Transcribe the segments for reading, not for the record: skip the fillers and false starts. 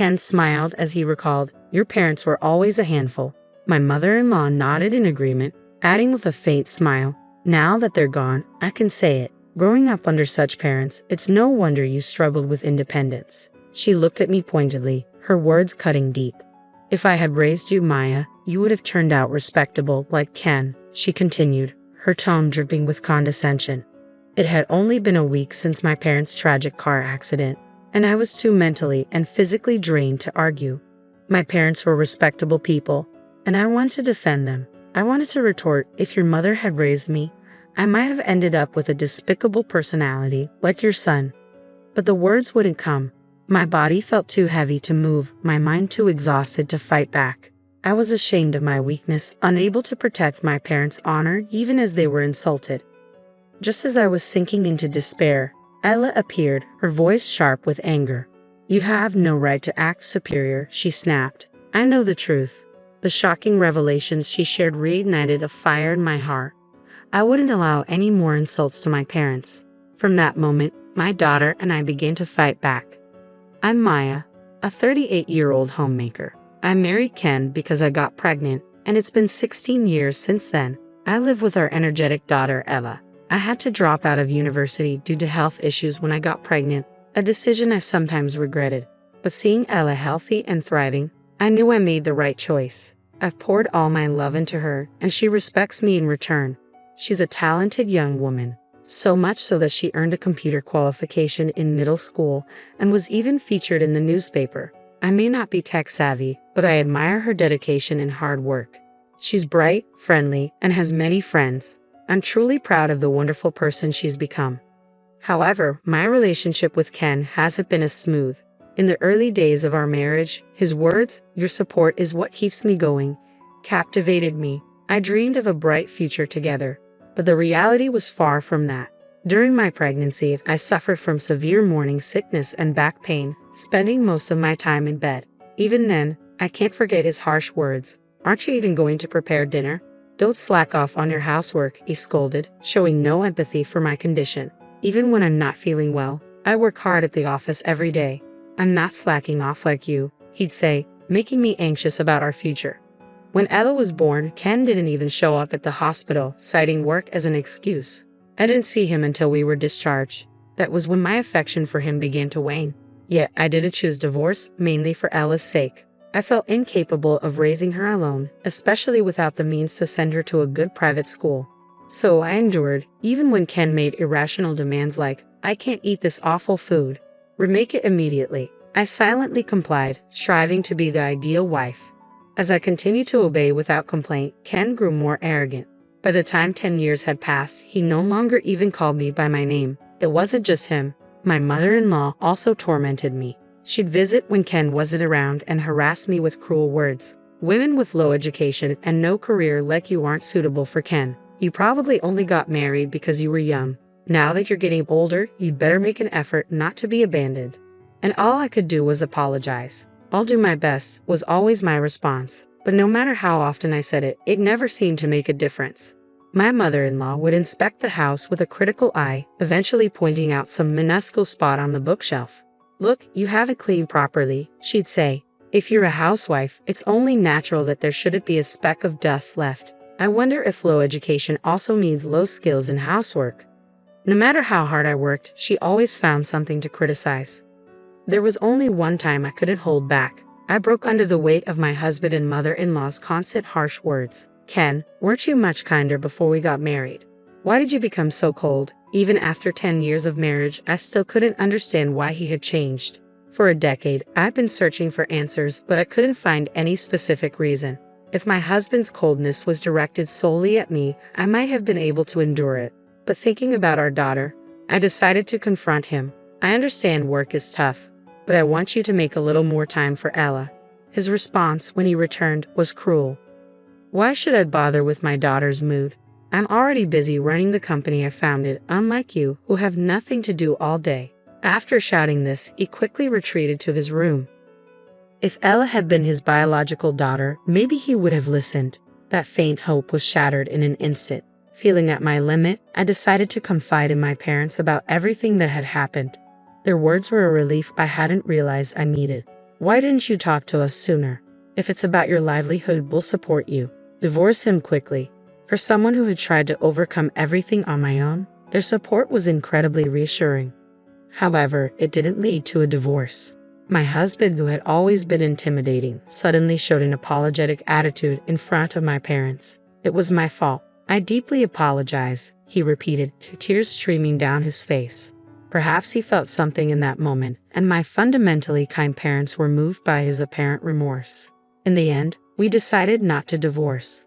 Ken smiled as he recalled, "Your parents were always a handful." My mother-in-law nodded in agreement, adding with a faint smile, "Now that they're gone, I can say it. Growing up under such parents, it's no wonder you struggled with independence." She looked at me pointedly, her words cutting deep. "If I had raised you, Maya, you would have turned out respectable like Ken," she continued, her tone dripping with condescension. It had only been a week since my parents' tragic car accident, and I was too mentally and physically drained to argue. My parents were respectable people, and I wanted to defend them. I wanted to retort, "If your mother had raised me, I might have ended up with a despicable personality like your son." But the words wouldn't come. My body felt too heavy to move, my mind too exhausted to fight back. I was ashamed of my weakness, unable to protect my parents' honor even as they were insulted. Just as I was sinking into despair, Ella appeared, her voice sharp with anger. "You have no right to act superior," she snapped. "I know the truth." The shocking revelations she shared reignited a fire in my heart. I wouldn't allow any more insults to my parents. From that moment, my daughter and I began to fight back. I'm Maya, a 38-year-old homemaker. I married Ken because I got pregnant, and it's been 16 years since then. I live with our energetic daughter, Ella. I had to drop out of university due to health issues when I got pregnant, a decision I sometimes regretted. But seeing Ella healthy and thriving, I knew I made the right choice. I've poured all my love into her, and she respects me in return. She's a talented young woman, so much so that she earned a computer qualification in middle school and was even featured in the newspaper. I may not be tech-savvy, but I admire her dedication and hard work. She's bright, friendly, and has many friends. I'm truly proud of the wonderful person she's become. However, my relationship with Ken hasn't been as smooth. In the early days of our marriage, his words, "Your support is what keeps me going," captivated me. I dreamed of a bright future together, but the reality was far from that. During my pregnancy, I suffered from severe morning sickness and back pain, spending most of my time in bed. Even then, I can't forget his harsh words. "Aren't you even going to prepare dinner? Don't slack off on your housework," he scolded, showing no empathy for my condition. Even when I'm not feeling well, I work hard at the office every day. "I'm not slacking off like you," he'd say, making me anxious about our future. When Ella was born, Ken didn't even show up at the hospital, citing work as an excuse. I didn't see him until we were discharged. That was when my affection for him began to wane. Yet I didn't choose divorce, mainly for Ella's sake. I felt incapable of raising her alone, especially without the means to send her to a good private school. So I endured, even when Ken made irrational demands like, "I can't eat this awful food. Remake it immediately." I silently complied, striving to be the ideal wife. As I continued to obey without complaint, Ken grew more arrogant. By the time 10 years had passed, he no longer even called me by my name. It wasn't just him. My mother-in-law also tormented me. She'd visit when Ken wasn't around and harass me with cruel words. "Women with low education and no career like you aren't suitable for Ken. You probably only got married because you were young. Now that you're getting older, you'd better make an effort not to be abandoned." And all I could do was apologize. "I'll do my best," was always my response. But no matter how often I said it, it never seemed to make a difference. My mother-in-law would inspect the house with a critical eye, eventually pointing out some minuscule spot on the bookshelf. "Look, you haven't cleaned properly," she'd say. "If you're a housewife, it's only natural that there shouldn't be a speck of dust left." I wonder if low education also means low skills in housework. No matter how hard I worked, she always found something to criticize. There was only one time I couldn't hold back. I broke under the weight of my husband and mother-in-law's constant harsh words. "Ken, weren't you much kinder before we got married? Why did you become so cold?" Even after 10 years of marriage, I still couldn't understand why he had changed. For a decade, I've been searching for answers, but I couldn't find any specific reason. If my husband's coldness was directed solely at me, I might have been able to endure it. But thinking about our daughter, I decided to confront him. "I understand work is tough, but I want you to make a little more time for Ella." His response, when he returned, was cruel. "Why should I bother with my daughter's mood? I'm already busy running the company I founded, unlike you, who have nothing to do all day." After shouting this, he quickly retreated to his room. If Ella had been his biological daughter, maybe he would have listened. That faint hope was shattered in an instant. Feeling at my limit, I decided to confide in my parents about everything that had happened. Their words were a relief I hadn't realized I needed. Why didn't you talk to us sooner? If it's about your livelihood, we'll support you. Divorce him quickly. For someone who had tried to overcome everything on my own, their support was incredibly reassuring. However, it didn't lead to a divorce. My husband, who had always been intimidating, suddenly showed an apologetic attitude in front of my parents. It was my fault. I deeply apologize, he repeated, tears streaming down his face. Perhaps he felt something in that moment, and my fundamentally kind parents were moved by his apparent remorse. In the end, we decided not to divorce.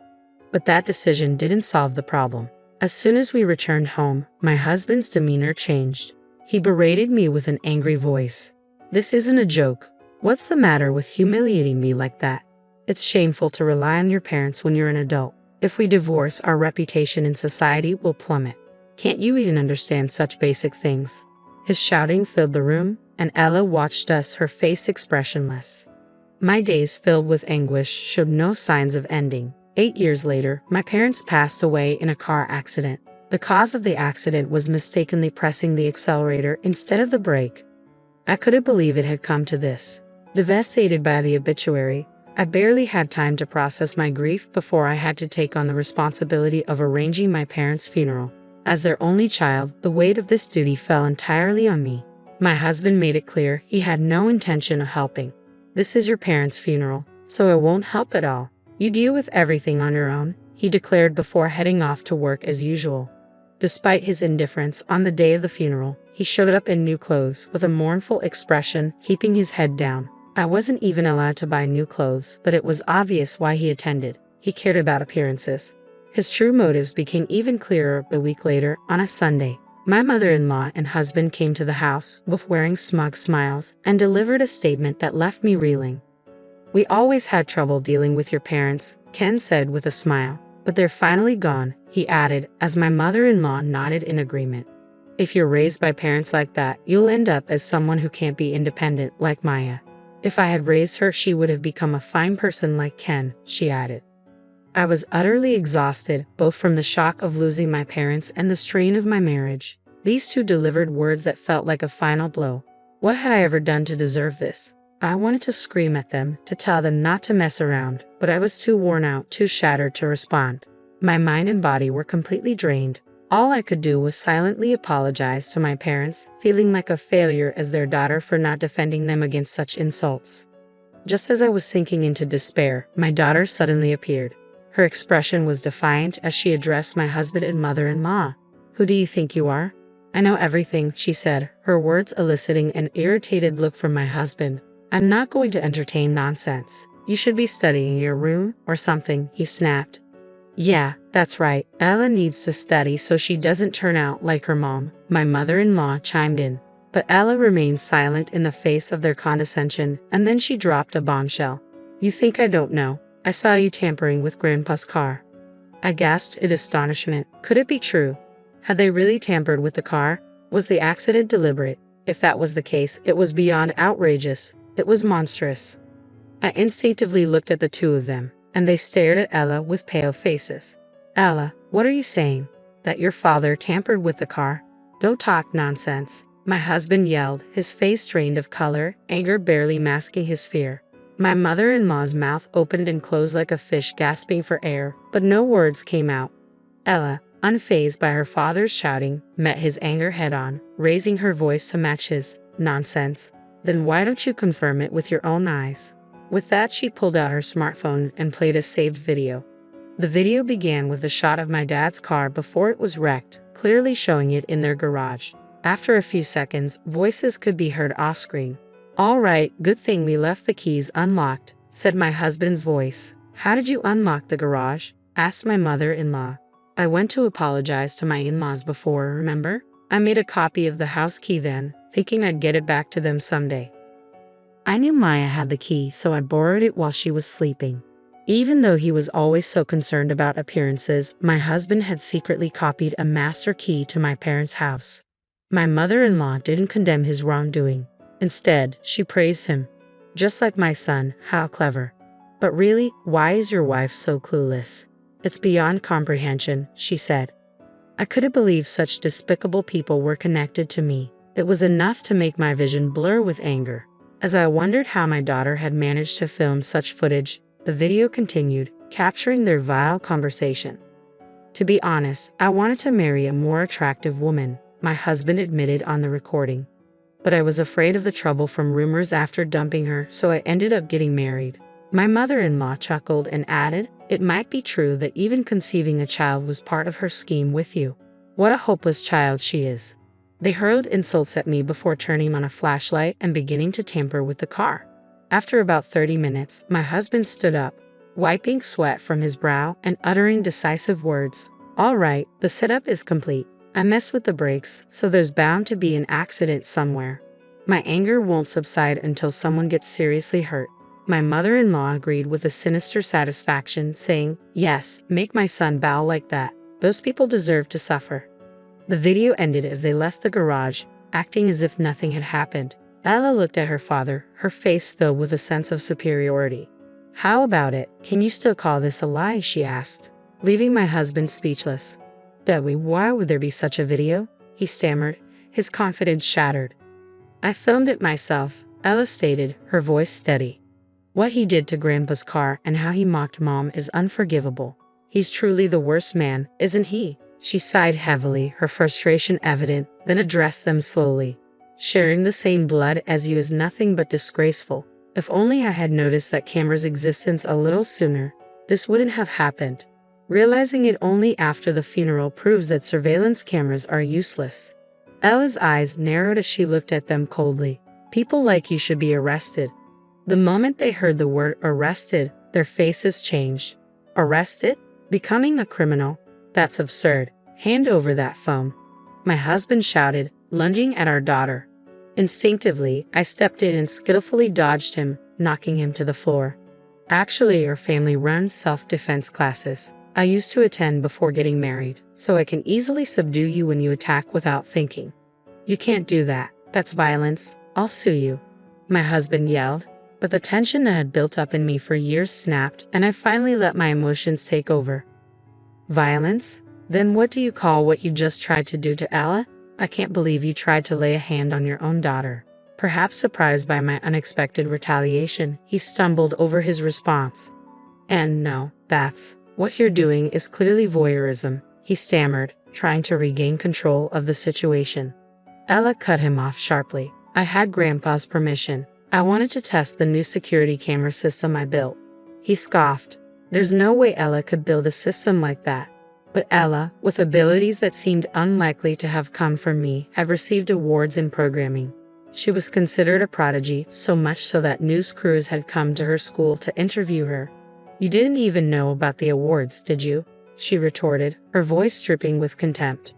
But that decision didn't solve the problem. As soon as we returned home, my husband's demeanor changed. He berated me with an angry voice. This isn't a joke. What's the matter with humiliating me like that? It's shameful to rely on your parents when you're an adult. If we divorce, our reputation in society will plummet. Can't you even understand such basic things? His shouting filled the room, and Ella watched us, her face expressionless. My days filled with anguish showed no signs of ending. 8 years later, my parents passed away in a car accident. The cause of the accident was mistakenly pressing the accelerator instead of the brake. I couldn't believe it had come to this. Devastated by the obituary, I barely had time to process my grief before I had to take on the responsibility of arranging my parents' funeral. As their only child, the weight of this duty fell entirely on me. My husband made it clear he had no intention of helping. This is your parents' funeral, so it won't help at all. You deal with everything on your own, he declared before heading off to work as usual. Despite his indifference, on the day of the funeral, he showed up in new clothes with a mournful expression, keeping his head down. I wasn't even allowed to buy new clothes, but it was obvious why he attended. He cared about appearances. His true motives became even clearer a week later, on a Sunday. My mother-in-law and husband came to the house, both wearing smug smiles, and delivered a statement that left me reeling. We always had trouble dealing with your parents, Ken said with a smile. But they're finally gone, he added, as my mother-in-law nodded in agreement. If you're raised by parents like that, you'll end up as someone who can't be independent, like Maya. If I had raised her, she would have become a fine person like Ken, she added. I was utterly exhausted, both from the shock of losing my parents and the strain of my marriage. These two delivered words that felt like a final blow. What had I ever done to deserve this? I wanted to scream at them, to tell them not to mess around, but I was too worn out, too shattered to respond. My mind and body were completely drained. All I could do was silently apologize to my parents, feeling like a failure as their daughter for not defending them against such insults. Just as I was sinking into despair, my daughter suddenly appeared. Her expression was defiant as she addressed my husband and mother-in-law. Who do you think you are? I know everything, she said, her words eliciting an irritated look from my husband. I'm not going to entertain nonsense. You should be studying your room or something, he snapped. Yeah, that's right. Ella needs to study so she doesn't turn out like her mom, my mother-in-law chimed in. But Ella remained silent in the face of their condescension, and then she dropped a bombshell. You think I don't know? I saw you tampering with Grandpa's car. I gasped in astonishment. Could it be true? Had they really tampered with the car? Was the accident deliberate? If that was the case, it was beyond outrageous. It was monstrous. I instinctively looked at the two of them, and they stared at Ella with pale faces. Ella, what are you saying? That your father tampered with the car? Don't talk nonsense, my husband yelled, his face drained of color, anger barely masking his fear. My mother-in-law's mouth opened and closed like a fish gasping for air, but no words came out. Ella, unfazed by her father's shouting, met his anger head-on, raising her voice to match his. Nonsense. Then why don't you confirm it with your own eyes? With that, she pulled out her smartphone and played a saved video. The video began with a shot of my dad's car before it was wrecked, clearly showing it in their garage. After a few seconds, voices could be heard off-screen. All right, good thing we left the keys unlocked, said my husband's voice. How did you unlock the garage? Asked my mother-in-law. I went to apologize to my in-laws before, remember? I made a copy of the house key then, thinking I'd get it back to them someday. I knew Maya had the key, so I borrowed it while she was sleeping. Even though he was always so concerned about appearances, my husband had secretly copied a master key to my parents' house. My mother-in-law didn't condemn his wrongdoing. Instead, she praised him. Just like my son, how clever. But really, why is your wife so clueless? It's beyond comprehension, she said. I couldn't believe such despicable people were connected to me. It was enough to make my vision blur with anger. As I wondered how my daughter had managed to film such footage, the video continued, capturing their vile conversation. To be honest, I wanted to marry a more attractive woman, my husband admitted on the recording. But I was afraid of the trouble from rumors after dumping her, so I ended up getting married. My mother-in-law chuckled and added, "It might be true that even conceiving a child was part of her scheme with you. What a hopeless child she is." They hurled insults at me before turning on a flashlight and beginning to tamper with the car. After about 30 minutes, my husband stood up, wiping sweat from his brow and uttering decisive words. "All right, the setup is complete. I messed with the brakes, so there's bound to be an accident somewhere. My anger won't subside until someone gets seriously hurt." My mother-in-law agreed with a sinister satisfaction, saying, "Yes, make my son bow like that. Those people deserve to suffer." The video ended as they left the garage, acting as if nothing had happened. Ella looked at her father, her face filled with a sense of superiority. "How about it? Can you still call this a lie?" she asked, leaving my husband speechless. "Debbie, why would there be such a video?" he stammered, his confidence shattered. "I filmed it myself," Ella stated, her voice steady. "What he did to Grandpa's car and how he mocked Mom is unforgivable. He's truly the worst man, isn't he?" She sighed heavily, her frustration evident, then addressed them slowly. "Sharing the same blood as you is nothing but disgraceful. If only I had noticed that camera's existence a little sooner, this wouldn't have happened. Realizing it only after the funeral proves that surveillance cameras are useless." Ella's eyes narrowed as she looked at them coldly. "People like you should be arrested." The moment they heard the word arrested, their faces changed. "Arrested? Becoming a criminal? That's absurd. Hand over that phone," my husband shouted, lunging at our daughter. Instinctively, I stepped in and skillfully dodged him, knocking him to the floor. "Actually, our family runs self-defense classes I used to attend before getting married, so I can easily subdue you when you attack without thinking." "You can't do that. That's violence. I'll sue you," my husband yelled. But the tension that had built up in me for years snapped, and I finally let my emotions take over. "Violence? Then what do you call what you just tried to do to Ella? I can't believe you tried to lay a hand on your own daughter." Perhaps surprised by my unexpected retaliation, he stumbled over his response. "And no, that's what you're doing is clearly voyeurism," he stammered, trying to regain control of the situation. Ella cut him off sharply. "I had Grandpa's permission. I wanted to test the new security camera system I built." He scoffed. "There's no way Ella could build a system like that." But Ella, with abilities that seemed unlikely to have come from me, had received awards in programming. She was considered a prodigy, so much so that news crews had come to her school to interview her. "You didn't even know about the awards, did you?" she retorted, her voice dripping with contempt.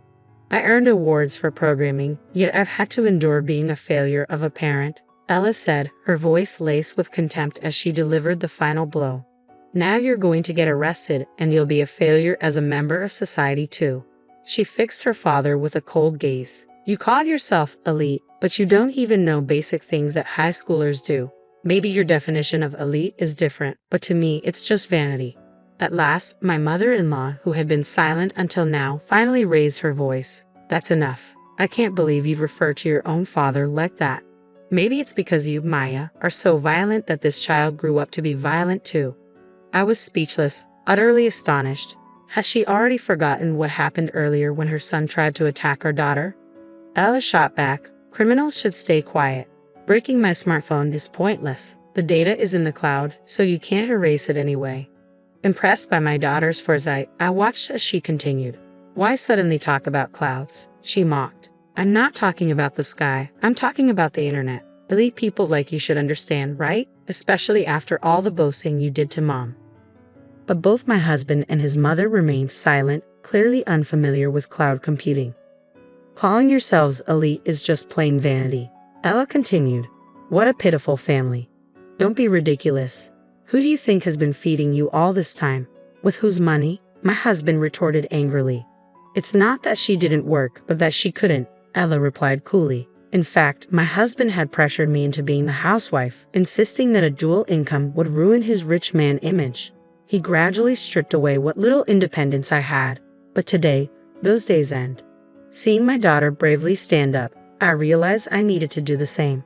"I earned awards for programming, yet I've had to endure being a failure of a parent," Ella said, her voice laced with contempt as she delivered the final blow. "Now you're going to get arrested, and you'll be a failure as a member of society too." She fixed her father with a cold gaze. "You call yourself elite, but you don't even know basic things that high schoolers do. Maybe your definition of elite is different, but to me it's just vanity." At last, my mother-in-law, who had been silent until now, finally raised her voice. "That's enough. I can't believe you'd refer to your own father like that. Maybe it's because you, Maya, are so violent that this child grew up to be violent too." I was speechless, utterly astonished. Had she already forgotten what happened earlier when her son tried to attack our daughter? Ella shot back, "Criminals should stay quiet. Breaking my smartphone is pointless. The data is in the cloud, so you can't erase it anyway." Impressed by my daughter's foresight, I watched as she continued. "Why suddenly talk about clouds?" she mocked. "I'm not talking about the sky. I'm talking about the internet. Elite people like you should understand, right? Especially after all the boasting you did to Mom." But both my husband and his mother remained silent, clearly unfamiliar with cloud computing. "Calling yourselves elite is just plain vanity," Ella continued. "What a pitiful family. Don't be ridiculous. Who do you think has been feeding you all this time? With whose money?" my husband retorted angrily. "It's not that she didn't work, but that she couldn't," Ella replied coolly. "In fact, my husband had pressured me into being the housewife, insisting that a dual income would ruin his rich man image. He gradually stripped away what little independence I had. But today, those days end. Seeing my daughter bravely stand up, I realized I needed to do the same."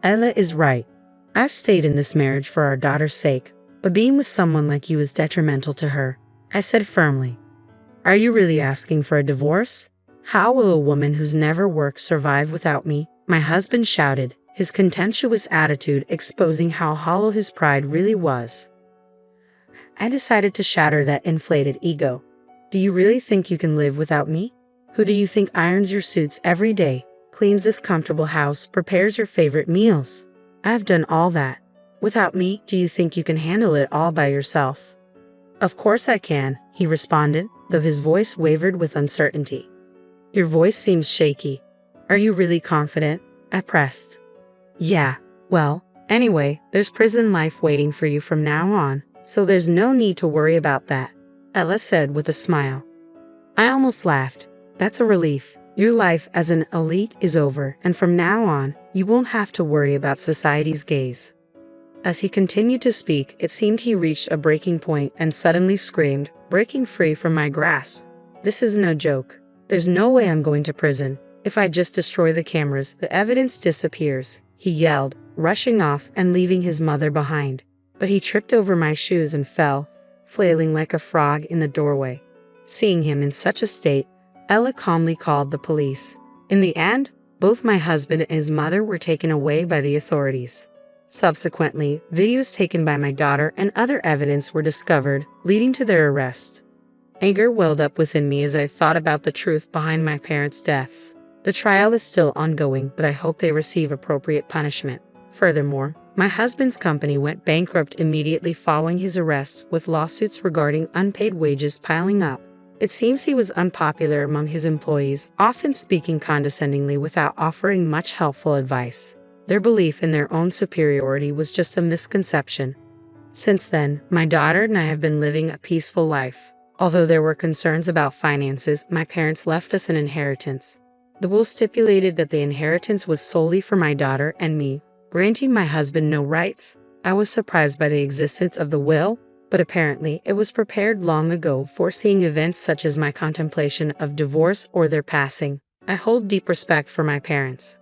Ella is right. I've stayed in this marriage for our daughter's sake, but being with someone like you is detrimental to her, I said firmly. Are you really asking for a divorce? How will a woman who's never worked survive without me? My husband shouted, his contemptuous attitude exposing how hollow his pride really was. I decided to shatter that inflated ego. Do you really think you can live without me? Who do you think irons your suits every day, cleans this comfortable house, prepares your favorite meals? I've done all that. Without me, do you think you can handle it all by yourself? Of course I can, he responded, though his voice wavered with uncertainty. Your voice seems shaky. Are you really confident? I pressed. Yeah, well, anyway, there's prison life waiting for you from now on, so there's no need to worry about that, Ella said with a smile. I almost laughed. That's a relief. Your life as an elite is over, and from now on, you won't have to worry about society's gaze. As he continued to speak, it seemed he reached a breaking point and suddenly screamed, breaking free from my grasp. This is no joke. There's no way I'm going to prison. If I just destroy the cameras, the evidence disappears, he yelled, rushing off and leaving his mother behind. But he tripped over my shoes and fell, flailing like a frog in the doorway. Seeing him in such a state, Ella calmly called the police. In the end, both my husband and his mother were taken away by the authorities. Subsequently, videos taken by my daughter and other evidence were discovered, leading to their arrest. Anger welled up within me as I thought about the truth behind my parents' deaths. The trial is still ongoing, but I hope they receive appropriate punishment. Furthermore, my husband's company went bankrupt immediately following his arrest, with lawsuits regarding unpaid wages piling up. It seems he was unpopular among his employees, often speaking condescendingly without offering much helpful advice. Their belief in their own superiority was just a misconception. Since then, my daughter and I have been living a peaceful life. Although there were concerns about finances, my parents left us an inheritance. The will stipulated that the inheritance was solely for my daughter and me, granting my husband no rights. I was surprised by the existence of the will, but apparently it was prepared long ago, foreseeing events such as my contemplation of divorce or their passing. I hold deep respect for my parents.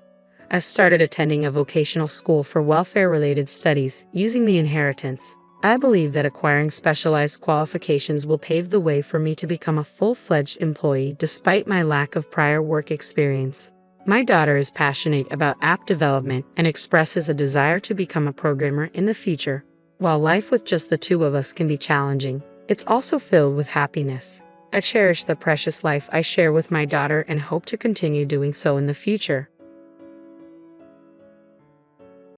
I started attending a vocational school for welfare-related studies using the inheritance. I believe that acquiring specialized qualifications will pave the way for me to become a full-fledged employee despite my lack of prior work experience. My daughter is passionate about app development and expresses a desire to become a programmer in the future. While life with just the two of us can be challenging, it's also filled with happiness. I cherish the precious life I share with my daughter and hope to continue doing so in the future.